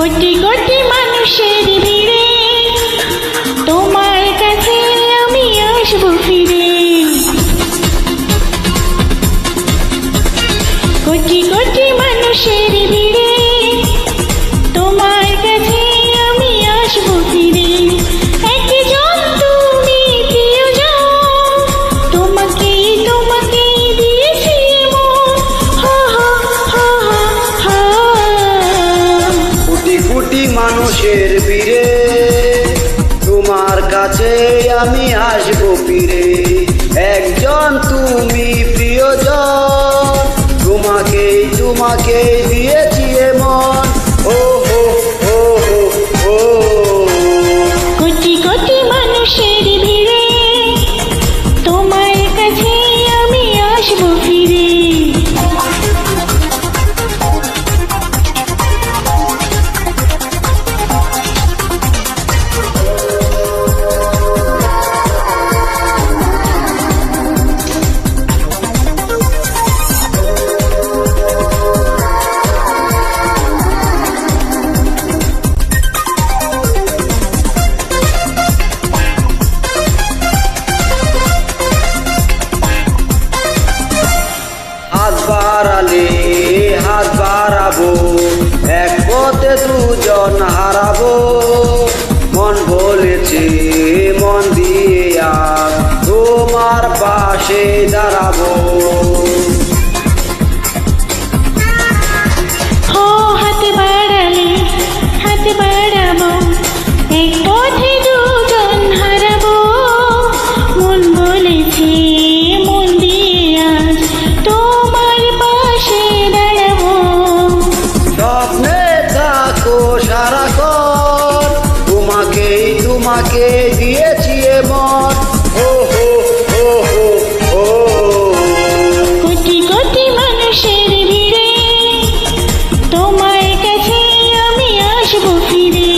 কোটি কোটি মানুষের ভিড়ে তোমার কাছে আমি আসবো ফিরে। কোটি কোটি মানুষের ভিড়ে তোমার কাছে আমি আসবো ফিরে। একজন তুমি প্রিয়জন, তোমাকেই তোমাকেই দিয়েছি মন। হা হা হা হা। কোটি কোটি মানুষের ভিড়ে তোমার কাছে আমি আসবো ফিরে। একজন তুমি প্রিয়জন, তোমাকেই তোমাকেই দিয়েছি মন। ও হো ও হো ও। কোটি কোটি মানুষের ভিড়ে তোমার কাছে আমি আসবো ফিরে। হাত বাড়ালে হাত বাড়াবো, এক পথে দুজন হারাবো। মন বলেছে মন দিয়ে আর তোমার পাশে দাঁড়াবো। ও হাত বাড়ালে হাত বাড়াবো, এক পথে দুজন হারাবো। মন বলেছে মন দিয়ে আজ তোমার পাশে দাঁড়াবো। স্বপ্নে থাকো সারাক্ষণ, তোমাকেই তোমাকে দিয়েছি মন। ও হো ও হো ও। কোটি কোটি মানুষের ভিড়ে তোমার কাছে আমি আসবো ফিরে।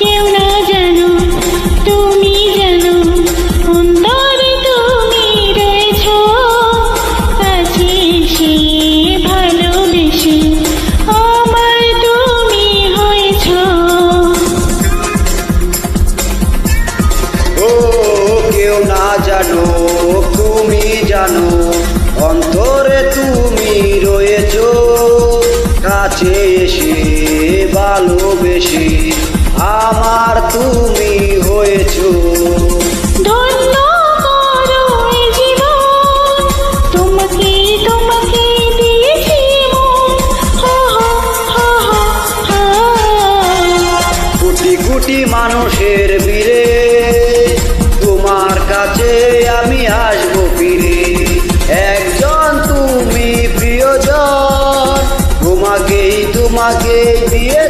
কেউ না জানো তুমি জানো, অন্তরে তুমি রয়েছো। কাছে এসে ভালোবেসে আমার তুমি হয়েছো। ও কেউ না জানো তুমি জানো, অন্তরে তুমি রয়েছো। কাছে এসে ভালোবেসে আমার তুমি হয়েছো। ধন্য করো এ জীবন, তোমাকে তোমাকে দিয়েছি মন। হা হা হা হা হা। কোটি কোটি মানুষের ভিড়ে তোমার কাছে আমি আসবো ফিরে। একজন তুমি প্রিয়জন, তোমাকেই তোমাকে দিয়ে